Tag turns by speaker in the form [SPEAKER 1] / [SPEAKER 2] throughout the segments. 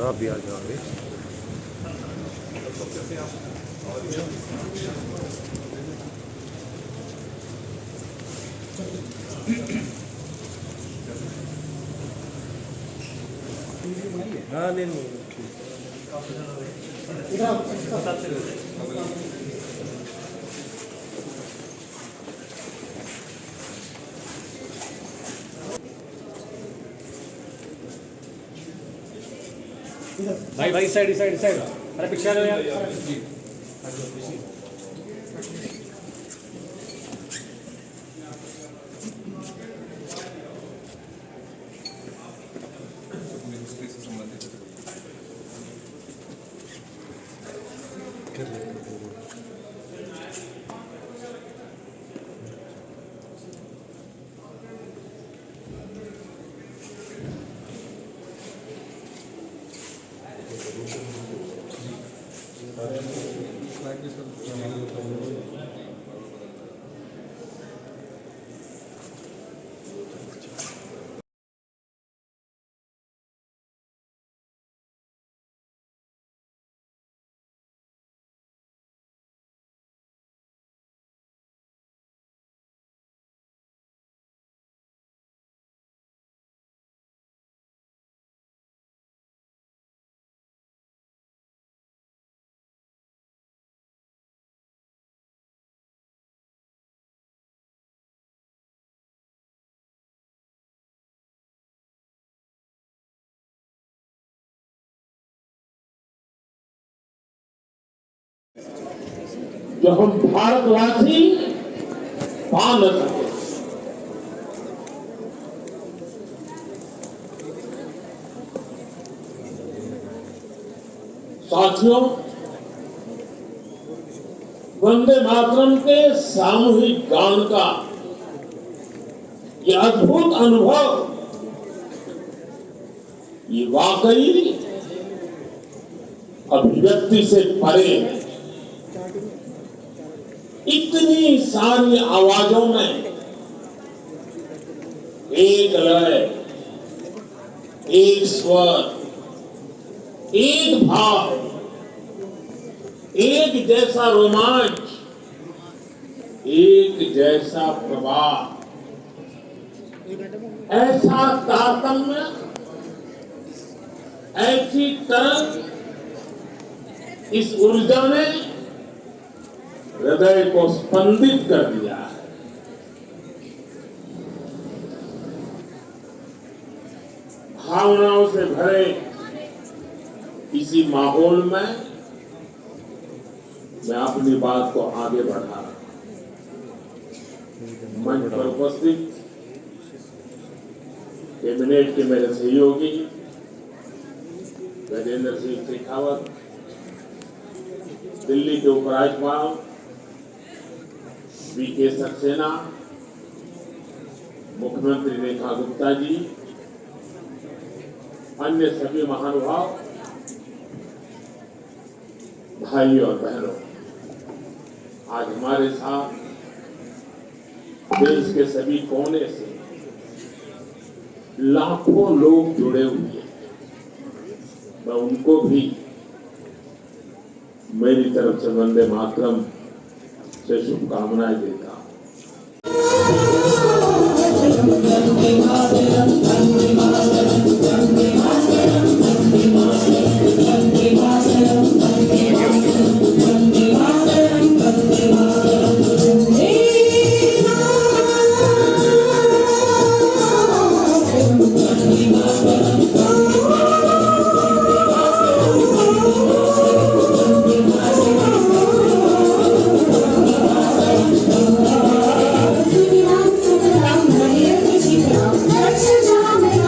[SPEAKER 1] आप भी आ जाओगे। हाँ नहीं भाई भाई साइड साइड साइड अरे पीछे आ जाओ यार।
[SPEAKER 2] जो हम भारतवासी पा न सके। साथियों, वंदे मातरम के सामूहिक गान का ये अद्भुत अनुभव, ये वाकई अभिव्यक्ति से परे है। इतनी सारी आवाजों में एक लय, एक स्वर, एक भाव, एक जैसा रोमांच, एक जैसा प्रवाह, ऐसा तारतम्य, ऐसी तरंग, इस ऊर्जा ने हृदय को स्पंदित कर दिया है। भावनाओं से भरे इसी माहौल में मैं अपनी बात को आगे बढ़ा रहा हूं। मंच पर उपस्थित कैबिनेट के मेरे सहयोगी गजेंद्र सिंह शेखावत, दिल्ली के उपराज्यपाल वीके सक्सेना, मुख्यमंत्री रेखा गुप्ता जी, अन्य सभी महानुभाव, भाई और बहनों, आज हमारे साथ देश के सभी कोने से लाखों लोग जुड़े हुए हैं। मैं उनको भी मेरी तरफ से वंदे मातरम से शुभकामनाएं देता हूं।
[SPEAKER 3] Let's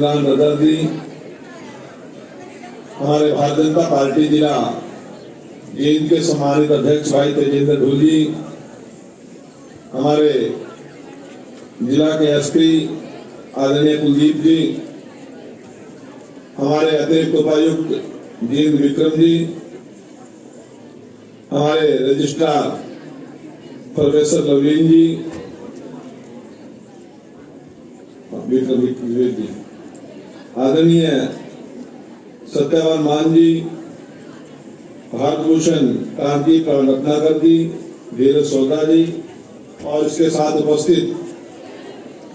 [SPEAKER 2] इमरान रदरदी, हमारे भारतीय जनता पार्टी जिला जींद के सम्मानित अध्यक्ष भाई तेजेंद्र ढोल जी, हमारे जिला के एसपी आदरणीय कुलदीप जी, हमारे अतिरिक्त उपायुक्त जींद विक्रम जी, हमारे रजिस्ट्रार प्रोफेसर लवलीन जी, विवेक जी, आदरणीय सत्यवान मान जी, भारत भूषण कांति रत्नाकर जी, धीरज सोदा जी और इसके साथ उपस्थित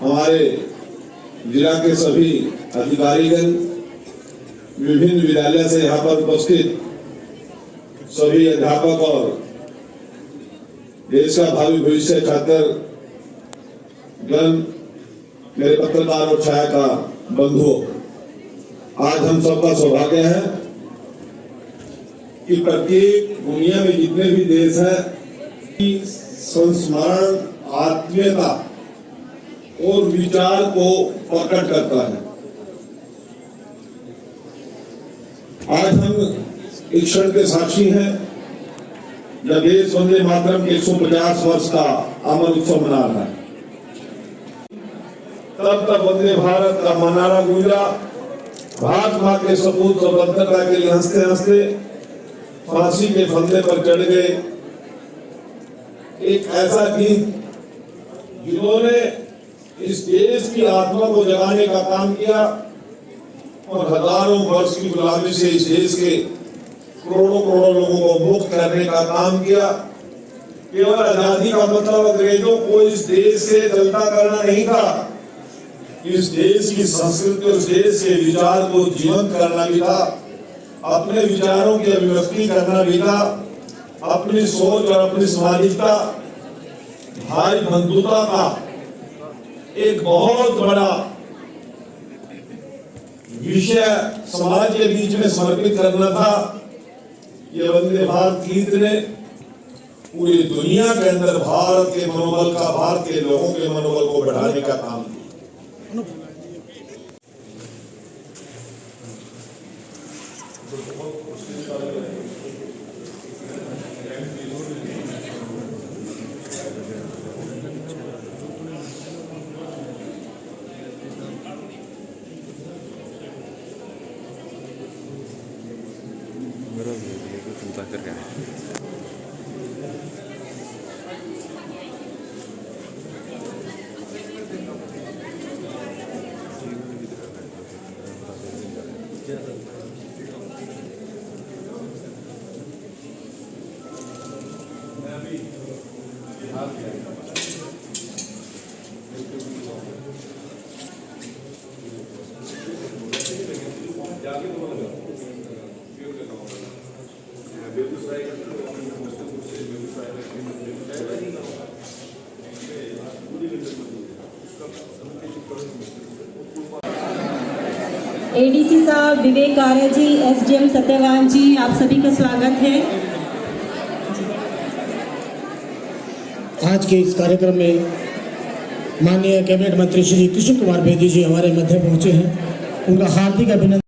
[SPEAKER 2] हमारे जिला के सभी अधिकारीगण, विभिन्न विद्यालय से यहाँ पर उपस्थित सभी अध्यापक और देश का भावी भविष्य छात्र गण, मेरे पत्रकार और छायाकार बंधुओं, आज हम सबका सौभाग्य है कि प्रत्येक दुनिया में जितने भी देश हैं संस्मरण, आत्मीयता और विचार को प्रकट करता है। आज हम एक क्षण के साक्षी हैं जब देश वंदे मातरम के 150 वर्ष का अमर उत्सव मना रहा है। तब तक वंदे भारत का मनारा गूंजा, भारत मां के सपूत स्वतंत्रता के लिए हंसते हंसते फांसी के फंदे पर चढ़ गए एक ऐसा गीत जिन्होंने इस देश की आत्मा को जगाने का काम किया और हजारों वर्ष की गुलामी से इस देश के करोड़ों करोड़ों लोगों को मुक्त करने का काम किया। केवल आजादी का मतलब अंग्रेजों को इस देश से चलता करना नहीं था, इस देश की संस्कृति और इस देश के विचार को जीवंत करना भी था, अपने विचारों की अभिव्यक्ति करना भी था, अपनी सोच और अपनी सामाजिकता, भाई बंधुता का एक बहुत बड़ा विषय समाज के बीच में समर्पित करना था। ये वंदे भारत गीत ने पूरी दुनिया के अंदर भारत के मनोबल का, भारत के लोगों के मनोबल को बढ़ाने का काम किया।
[SPEAKER 3] एडीसी साहब विवेक आर्य जी, एसडीएम सत्यवान जी, आप सभी का स्वागत है।
[SPEAKER 4] आज के इस कार्यक्रम में माननीय कैबिनेट मंत्री श्री कृष्ण कुमार बेदी जी हमारे मध्य पहुंचे हैं, उनका हार्दिक अभिनंदन।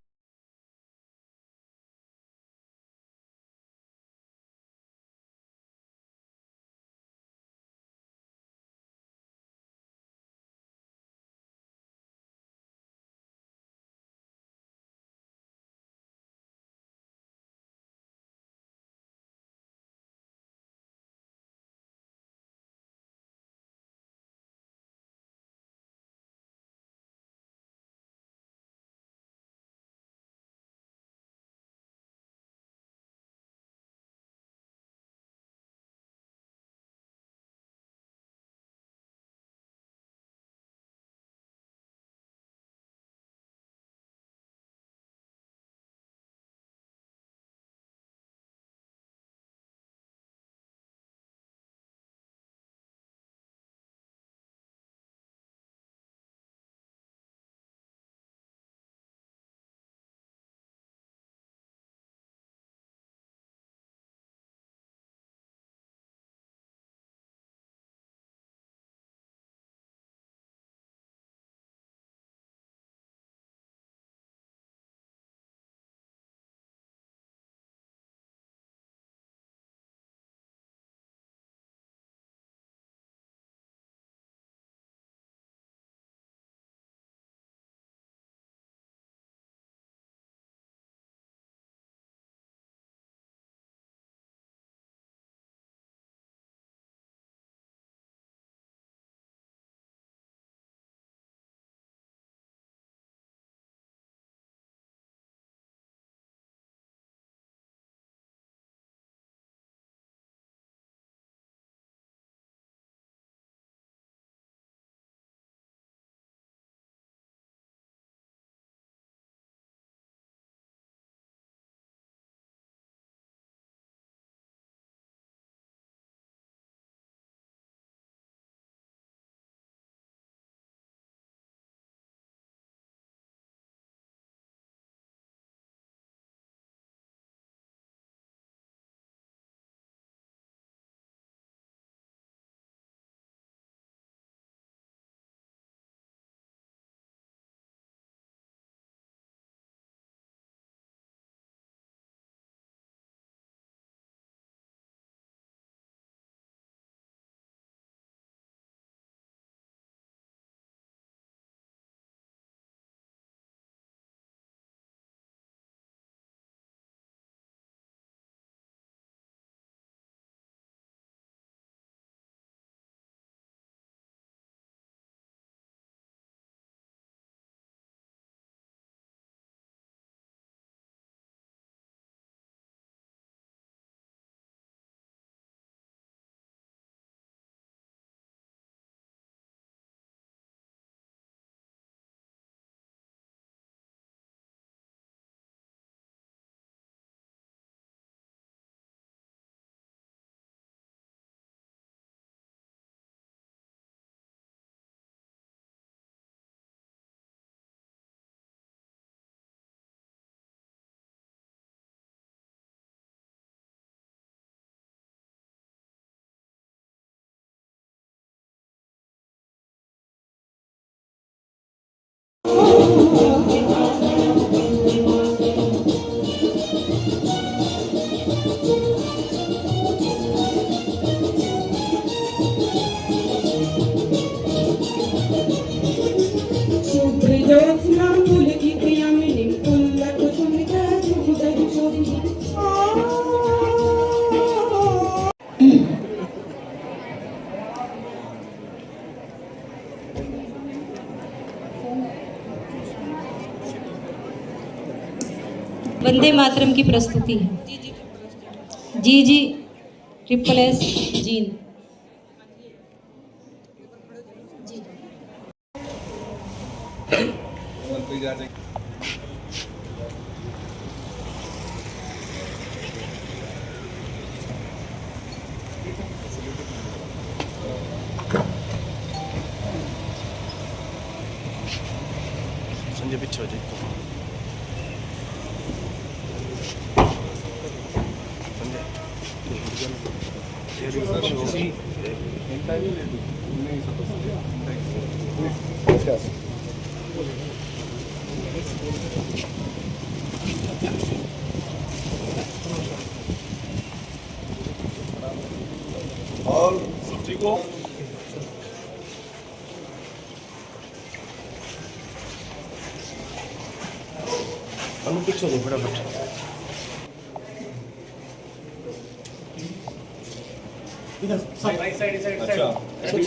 [SPEAKER 3] वंदे मातरम की प्रस्तुति है। जी जी ट्रिपल एस जीन।
[SPEAKER 5] संजय पीछे हो जाए।
[SPEAKER 2] और सब्जी को
[SPEAKER 5] हम पीछे हो जाए फटाफट।
[SPEAKER 1] राइट साइड साइड
[SPEAKER 2] अच्छा
[SPEAKER 1] साइड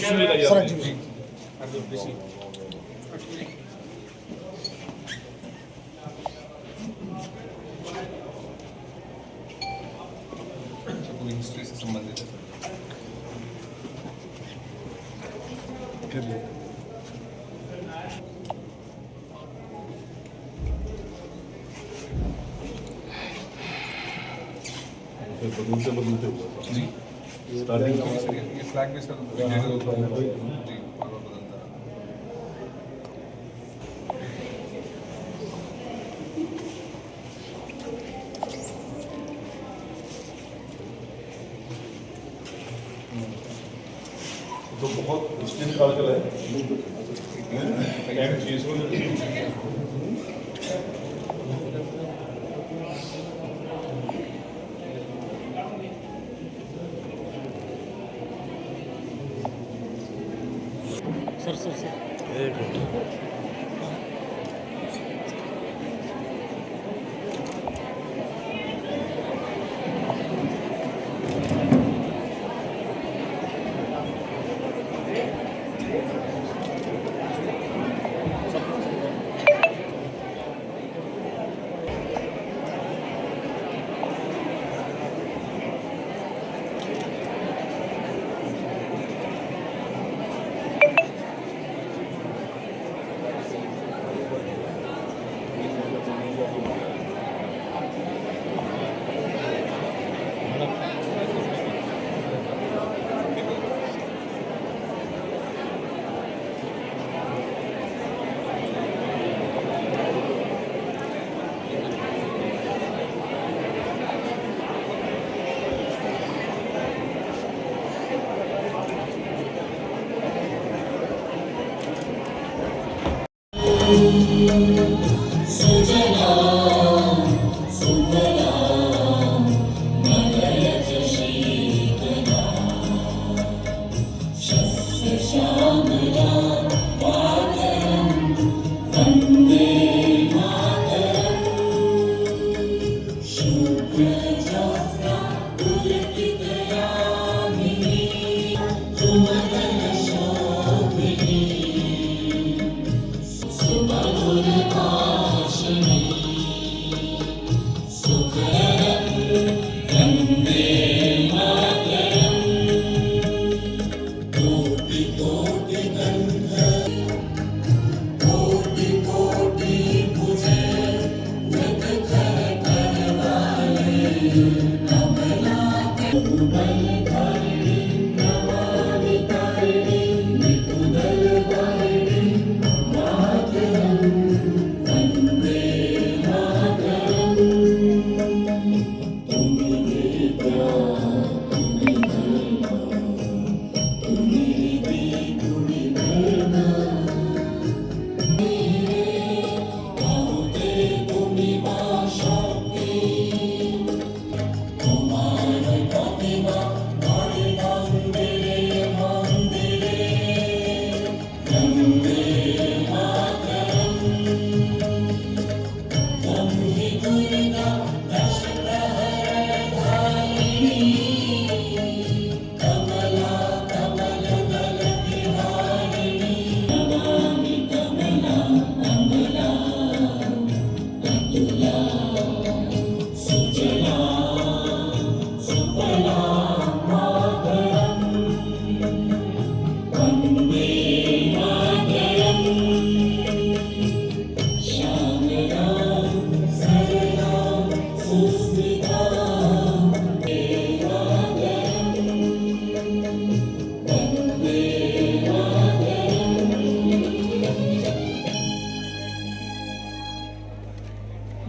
[SPEAKER 6] हिस्ट्री से संबंधित है
[SPEAKER 2] बदलते
[SPEAKER 6] जी
[SPEAKER 2] स्टार्टिंग
[SPEAKER 6] ये फ्लैग बेस का जी बार बार बदलता है।
[SPEAKER 2] तो बहुत डिस्टेंस काल है टाइम चीज को
[SPEAKER 1] सर
[SPEAKER 5] एक मिनट।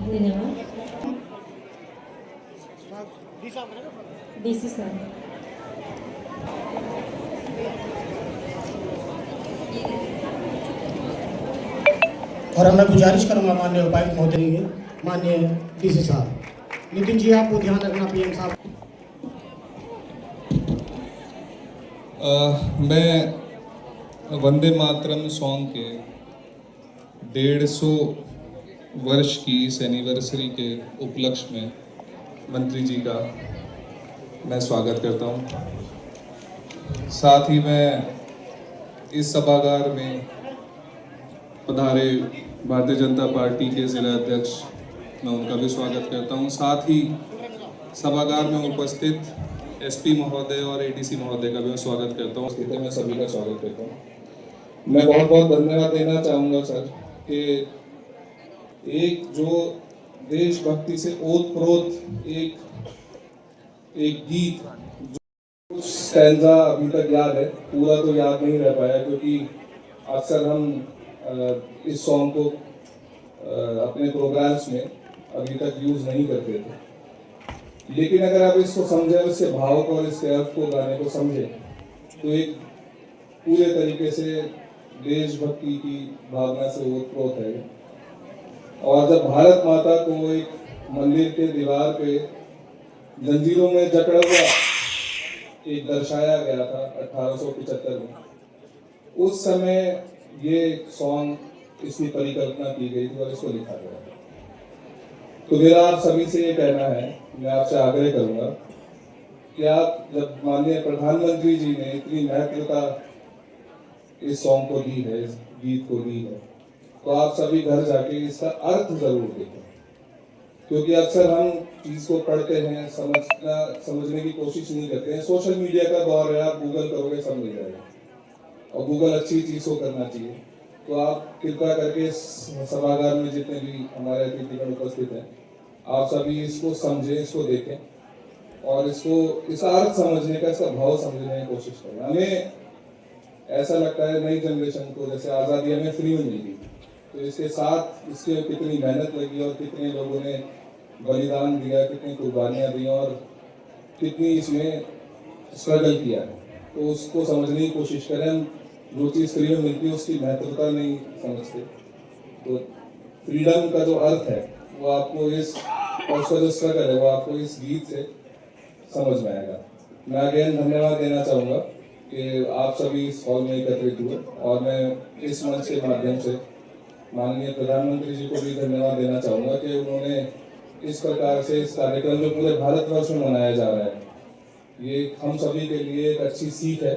[SPEAKER 3] धन्यवाद। डीसी साहब।
[SPEAKER 4] और मैं गुजारिश करूंगा माननीय उपायुक्त महोदय के, माननीय डीसी साहब, नितिन जी आपको ध्यान रखना, पीएम साहब।
[SPEAKER 6] मैं वंदे मातरम सॉन्ग के 150 वर्ष की इस एनिवर्सरी के उपलक्ष्य में मंत्री जी का मैं स्वागत करता हूं। साथ ही मैं इस सभागार में पधारे भारतीय जनता पार्टी के जिला अध्यक्ष, मैं उनका भी स्वागत करता हूं। साथ ही सभागार में उपस्थित एसपी महोदय और एडीसी महोदय का भी मैं स्वागत करता हूं। इसलिए मैं सभी का स्वागत करता हूं। मैं बहुत बहुत धन्यवाद देना चाहूँगा सर कि एक जो देशभक्ति से ओतप्रोत एक गीत, जो स्टैंजा अभी तक याद है, पूरा तो याद नहीं रह पाया क्योंकि अक्सर हम इस सॉन्ग को अपने प्रोग्राम्स में अभी तक यूज नहीं करते थे। लेकिन अगर आप इसको समझें, इसके भाव को और इसके अर्थ को, गाने को समझें, तो एक पूरे तरीके से देशभक्ति की भावना से ओतप्रोत है। और जब भारत माता को एक मंदिर के दीवार पे जंजीरों में जकड़ा हुआ एक दर्शाया गया था 1875 में, उस समय ये सॉन्ग, इसकी परिकल्पना की गई थी और इसको लिखा गया। तो मेरा आप सभी से ये कहना है, मैं आपसे आग्रह करूंगा कि आप, जब माननीय प्रधानमंत्री जी ने इतनी महत्वता इस सॉन्ग को दी है, इस गीत को दी है, तो आप सभी घर जाके इसका अर्थ जरूर देखें। क्योंकि अक्सर हम चीज को पढ़ते हैं, समझने की कोशिश नहीं करते हैं। सोशल मीडिया का दौर है, आप गूगल करोगे सब मिल जाएगा, और गूगल अच्छी चीज को करना चाहिए। तो आप कृपया करके इस सभागार में जितने भी हमारे अतिथिगण उपस्थित हैं, आप सभी इसको समझें, इसको देखें और इसका अर्थ समझने का, इसका भाव समझने की कोशिश करें। हमें ऐसा लगता है नई जनरेशन को, जैसे आज़ादी हमें फ्री में मिली, तो इसके साथ इसके कितनी मेहनत लगी और कितने लोगों ने बलिदान दिया, कितनी कुर्बानियाँ दी और कितनी इसमें स्ट्रगल किया है, तो उसको समझने की कोशिश करें। हम जो चीज़ फ्री में मिलती है उसकी महत्वता नहीं समझते। तो फ्रीडम का जो अर्थ है वो आपको और उसका जो स्ट्रगल है वो आपको इस गीत से समझ में आएगा। मैं अगेन धन्यवाद देना चाहूँगा कि आप सभी इस हॉल में एकत्रित हुए, और मैं इस मंच के माध्यम से माननीय प्रधानमंत्री जी को भी धन्यवाद देना चाहूँगा कि उन्होंने इस प्रकार से इस कार्यक्रम जो पूरे भारतवर्ष में मनाया जा रहा है, ये हम सभी के लिए एक अच्छी सीख है।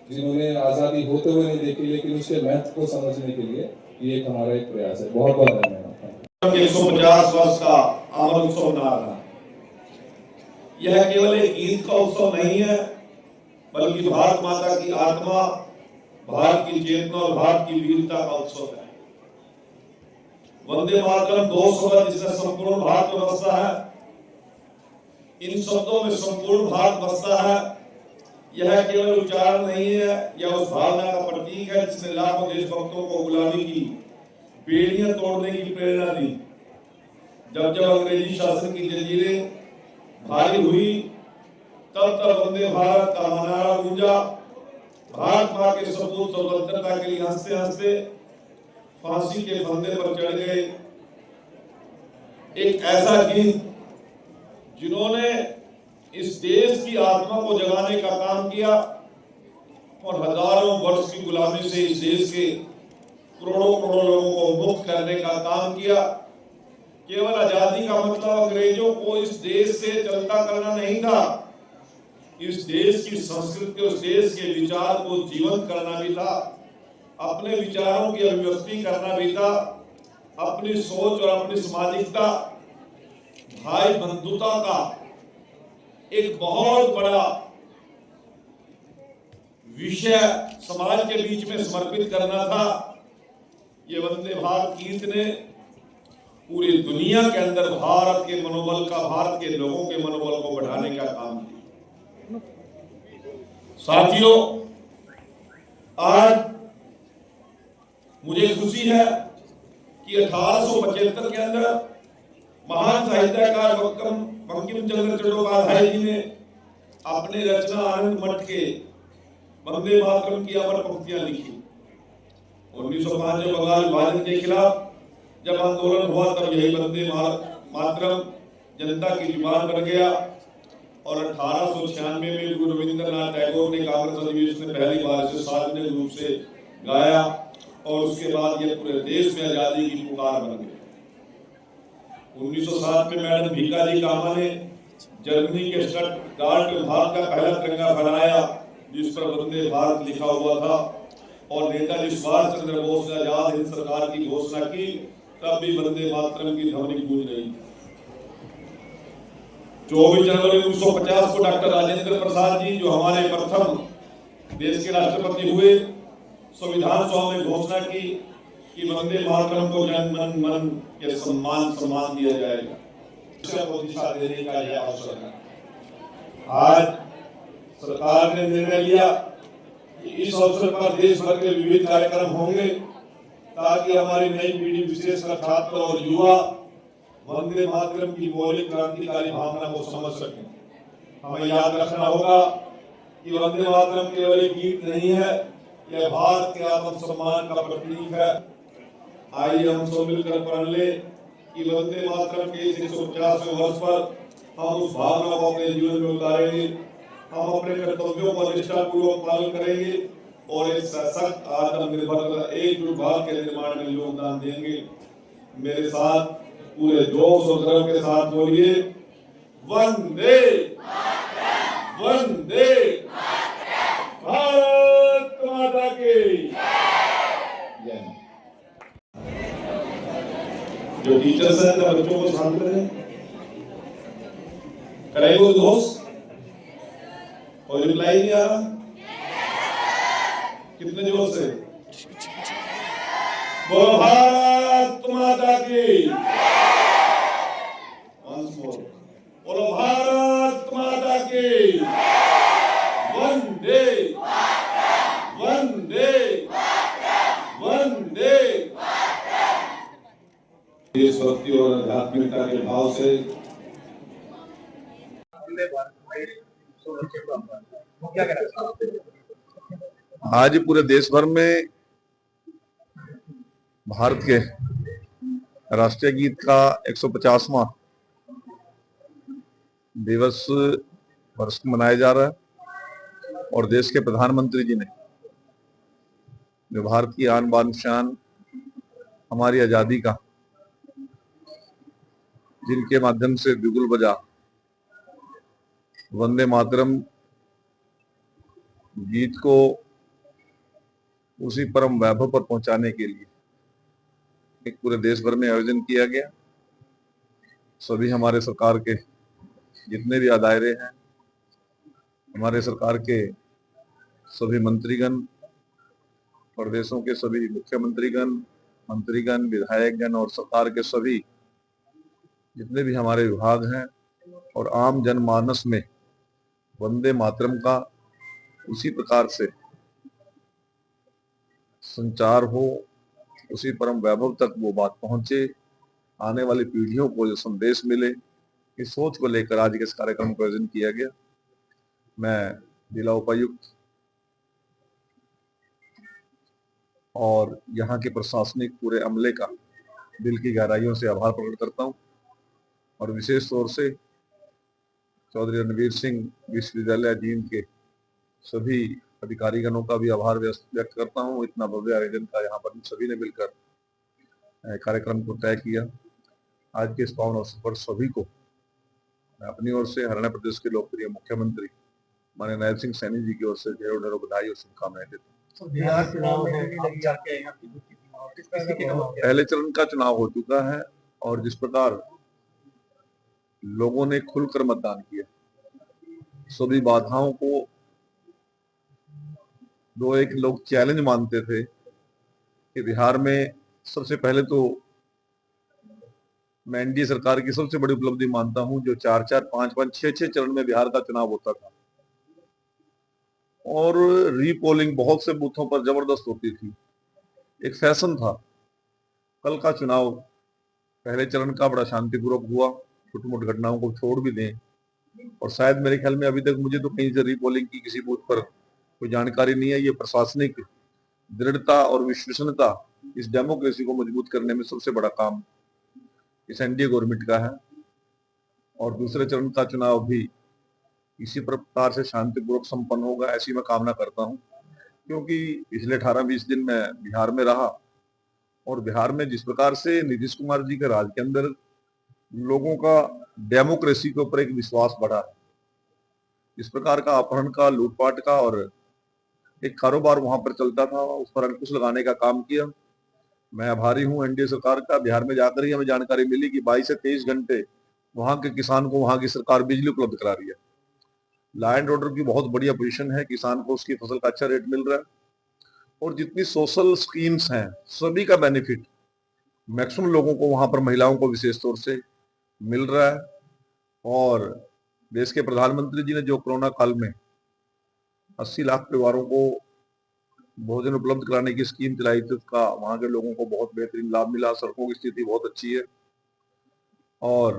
[SPEAKER 6] जिन्होंने आज़ादी होते हुए नहीं देखी, लेकिन उसके महत्व को समझने के लिए ये एक हमारा एक प्रयास है। बहुत बहुत धन्यवाद।
[SPEAKER 2] 150 वर्ष का अमर उत्सव मना रहा। यह केवल एक गीत का उत्सव नहीं है, बल्कि भारत माता की आत्मा, भारत की चेतना और भारत की वीरता का उत्सव है। वंदे मातरम 2 शब्द जिसमें संपूर्ण भारत में बसता है, इन शब्दों में संपूर्ण भारत बसता है। यह केवल उच्चारण नहीं है, यह उस भावना का प्रतीक है जिसने लाखों देशभक्तों को गुलामी की बेड़ियां तोड़ने की प्रेरणा दी। जब जब अंग्रेजी शासन की जंजीरें भारी हुई, तब तब वंदे भारत का नारा गूंजा। भारत मां के सपूत स्वतंत्रता के लिए हंसते हंसते फांसी के फंदे पर चढ़ गए। एक ऐसा गीत जिन्होंने इस देश की आत्मा को जगाने का काम किया और हजारों वर्ष की गुलामी से इस देश के करोड़ों करोड़ों लोगों को मुक्त करने का काम किया। केवल आजादी का मतलब अंग्रेजों को इस देश से चलता करना नहीं था, इस देश की संस्कृति, उस देश के विचार को जीवंत करना भी था, अपने विचारों की अभिव्यक्ति करना भी था, अपनी सोच और अपनी सामाजिकता, भाई बंधुता का एक बहुत बड़ा विषय समाज के बीच में समर्पित करना था। ये वंदे भारत गीत ने पूरी दुनिया के अंदर भारत के मनोबल का, भारत के लोगों के मनोबल को बढ़ाने का काम किया। साथियों, आज मुझे खुशी है कि 1875 के अंदर महान साहित्यकार बंकिम चंद्र चट्टोपाध्याय जी ने अपने रचना आनंद मठ के वंदे मातरम की अमर पंक्तियां लिखी। 1905 में बंगाल विभाजन के खिलाफ जब आंदोलन हुआ तब यही वंदे मातरम जनता की जुबान बन गया और 1896 में गुरु रविंद्रनाथ टैगोर ने कांग्रेस अधिवेशन में पहली बार इसे सार्वजनिक रूप से गाया और उसके बाद यह पूरे देश में आजादी की पुकार बन गई। 1907 में मैडम भीकाजी कामा ने जर्मनी के स्टटगार्ट में भारत का पहला तिरंगा फहराया जिस पर वंदे भारत लिखा हुआ था और नेताजी सुभाष चंद्र बोस ने आजाद हिंद सरकार की घोषणा की, तब भी वंदे मातरम की ध्वनि गूंज रही। 24 जनवरी 1950 को डॉक्टर राजेंद्र प्रसाद जी, जो हमारे प्रथम देश के राष्ट्रपति हुए, संविधान सभा में घोषणा की कि वंदे मातरम को जन मन मन के सम्मान दिया जाएगा। को दिशा देने का यह अवसर है। आज सरकार ने निर्णय लिया कि इस अवसर पर देश भर के विविध कार्यक्रम होंगे ताकि हमारी नई पीढ़ी, विशेषकर छात्र और युवा, वंदे मातरम की मौलिक क्रांतिकारी भावना को समझ सकें। हमें याद रखना होगा कि वंदे मातरम केवल एक गीत नहीं है, यह भारत के आत्मसम्मान का प्रतीक है। आइए हम सब मिलकर पढ़ ले कि वंदे मातरम के 150वें वर्ष पर हम उस भावना को अपने जीवन में उतारेंगे, हम अपने कर्तव्यों को निष्ठापूर्वक पालन करेंगे और एक सशक्त, आत्मनिर्भर, एकजुट भारत के निर्माण में योगदान देंगे। मेरे साथ पूरे जोश और गर्व के साथ बोलिए, वंदे वंदे भारत माता की जय। जो टीचर्स हैं ना, बच्चों को शांत करें, करेंगे दोस्त। और रिप्लाई नहीं आ रहा, कितने जोर से बोलो भारत माता की। वंस मोर, बोलो भारत माता की। वंदे वंदे वंदे। देशभक्ति और आध्यात्मिकता के भाव से
[SPEAKER 7] आज पूरे देश भर में भारत के राष्ट्रीय गीत का 150वां दिवस वर्ष मनाया जा रहा है और देश के प्रधानमंत्री जी ने जो भारत की आन बान शान, हमारी आजादी का, जिनके माध्यम से बिगुल बजा वंदे मातरम गीत को उसी परम वैभव पर पहुंचाने के लिए एक पूरे देश भर में आयोजन किया गया। सभी हमारे सरकार के जितने भी दायरे हैं, हमारे सरकार के सभी मंत्रीगण, प्रदेशों के सभी मुख्यमंत्रीगण, मंत्रीगण, विधायकगण और सरकार के सभी जितने भी हमारे विभाग हैं और आम जनमानस में वंदे मातरम का उसी प्रकार से संचार हो, उसी परम वैभव तक वो बात पहुंचे, आने वाली पीढ़ियों को जो संदेश मिले, इस सोच को लेकर आज के इस कार्यक्रम का आयोजन किया गया। मैं जिला उपायुक्त और यहाँ के प्रशासनिक पूरे अमले का दिल की गहराइयों से आभार प्रकट करता हूँ और विशेष तौर से चौधरी रणवीर सिंह विश्वविद्यालय जींद के सभी अधिकारीगणों का भी आभार व्यक्त करता हूँ। इतना भव्य आयोजन का यहाँ पर सभी ने मिलकर कार्यक्रम को तय किया। आज के इस पावन अवसर पर सभी को मैं अपनी ओर से, हरियाणा प्रदेश के लोकप्रिय मुख्यमंत्री माननीय नायब सिंह सैनी जी की ओर से ढेरों ढेरों बधाई और शुभकामनाएं देता हूँ। पहले चरण का चुनाव हो चुका है और जिस प्रकार लोगों ने खुलकर मतदान किया, सभी बाधाओं को दो एक लोग चैलेंज मानते थे कि बिहार में सबसे पहले तो मैं एनडीए सरकार की सबसे बड़ी उपलब्धि मानता हूं, जो 4-4, 5-5, 6-6 चरण में बिहार का चुनाव होता था और रीपोलिंग बहुत से बूथों पर जबरदस्त होती थी, एक फैशन था। कल का चुनाव पहले चरण का बड़ा शांतिपूर्वक हुआ, छोटी मोटी घटनाओं को छोड़ भी दें, और शायद मेरे ख्याल में अभी तक मुझे तो कहीं से रीपोलिंग की किसी बूथ पर कोई जानकारी नहीं है। ये प्रशासनिक दृढ़ता और विश्वसनीयता इस डेमोक्रेसी को मजबूत करने में सबसे बड़ा काम इस एनडीए गवर्नमेंट का है। और दूसरे चरण का चुनाव भी इसी प्रकार से शांतिपूर्वक संपन्न होगा, ऐसी मैं कामना करता हूं, क्योंकि पिछले 18-20 दिन मैं बिहार में रहा और बिहार में जिस प्रकार से नीतीश कुमार जी के राज के अंदर लोगों का डेमोक्रेसी के ऊपर एक विश्वास बढ़ा है, इस प्रकार का अपहरण का, लूटपाट का और एक कारोबार वहां पर चलता था, उस पर अंकुश लगाने का काम किया। मैं आभारी हूं एनडीए सरकार का। बिहार में जाकर ही हमें जानकारी मिली कि 22 से 23 घंटे वहां के किसान को वहां की सरकार बिजली उपलब्ध करा रही है। लॉ एंड ऑर्डर की बहुत बढ़िया पोजीशन है, किसान को उसकी फसल का अच्छा रेट मिल रहा है और जितनी सोशल स्कीम्स हैं सभी का बेनिफिट मैक्सिमम लोगों को, वहां पर महिलाओं को विशेष तौर से मिल रहा है। और देश के प्रधानमंत्री जी ने जो कोरोना काल में 80 लाख परिवारों को भोजन उपलब्ध कराने की स्कीम चलाई थी, उसका वहां के लोगों को बहुत बेहतरीन लाभ मिला। सड़कों की स्थिति बहुत अच्छी है और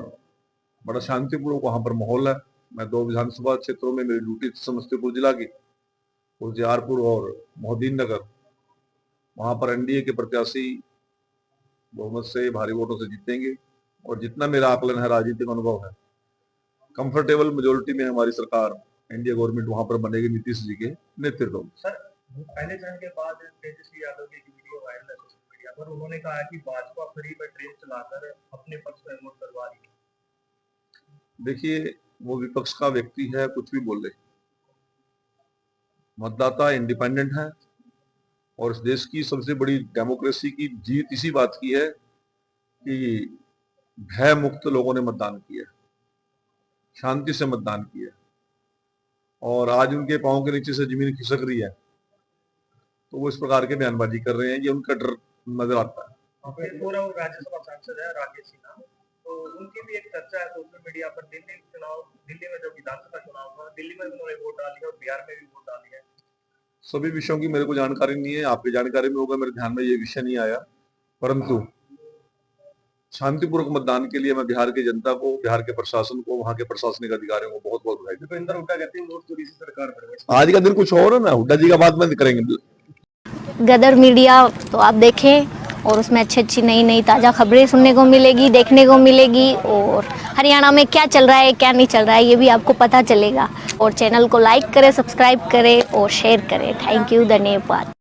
[SPEAKER 7] बड़ा शांतिपूर्वक वहां पर माहौल है। मैं 2 विधानसभा क्षेत्रों में मेरी ड्यूटी समस्तीपुर जिला की, उजियारपुर और मोहद्दीन नगर, वहां पर एनडीए के प्रत्याशी बहुमत से, भारी वोटों से जीतेंगे और जितना मेरा आकलन है, राजनीतिक अनुभव है, कंफर्टेबल मेजोरिटी में हमारी सरकार एनडीए गवर्नमेंट वहां पर बनेगी नीतीश जी के नेतृत्व में।
[SPEAKER 8] सर, पहले चरण के बाद तेजस्वी यादव की एक वीडियो वायरल है सोशल मीडिया पर, उन्होंने कहा कि भाजपा फ्री में ट्रेन चलाकर अपने पक्ष में वोट करवा रही है।
[SPEAKER 7] देखिए, वो विपक्ष का व्यक्ति है, कुछ भी बोले। मतदाता इंडिपेंडेंट है और इस देश की सबसे बड़ी डेमोक्रेसी की जीत इसी बात की है कि भय मुक्त लोगों ने मतदान किया, शांति से मतदान किया और आज उनके पांव के नीचे से जमीन खिसक रही है, तो वो इस प्रकार के बयानबाजी कर रहे हैं, ये उनका डर नजर आता है।
[SPEAKER 8] पूर्व राज्यसभा सांसद है राकेश सिन्हा, तो उनकी भी एक चर्चा है सोशल मीडिया पर, दिल्ली में जो विधानसभा चुनाव था, दिल्ली में उन्होंने वोट डाली और बिहार में भी वोट डाली है।
[SPEAKER 7] सभी विषयों की मेरे को जानकारी नहीं है, आपकी जानकारी में होगा, मेरे ध्यान में ये विषय नहीं आया, परंतु शांतिपूर्वक मतदान के लिए मैं बिहार की जनता को, बिहार के प्रशासन को, वहां के प्रशासनिक अधिकारियों को बहुत बहुत बधाई देता हूं।
[SPEAKER 8] भूपेंद्र हुड्डा कहते हैं वोट चोरी से सरकार बन गई।
[SPEAKER 7] आज का दिन कुछ और है ना, हुड्डा जी का बात बंद करेंगे।
[SPEAKER 9] गदर मीडिया तो आप देखें और उसमें अच्छी अच्छी नई नई ताज़ा खबरें सुनने को मिलेगी, देखने को मिलेगी और हरियाणा में क्या चल रहा है, क्या नहीं चल रहा है, ये भी आपको पता चलेगा। और चैनल को लाइक करें, सब्सक्राइब करें और शेयर करें। थैंक यू, धन्यवाद।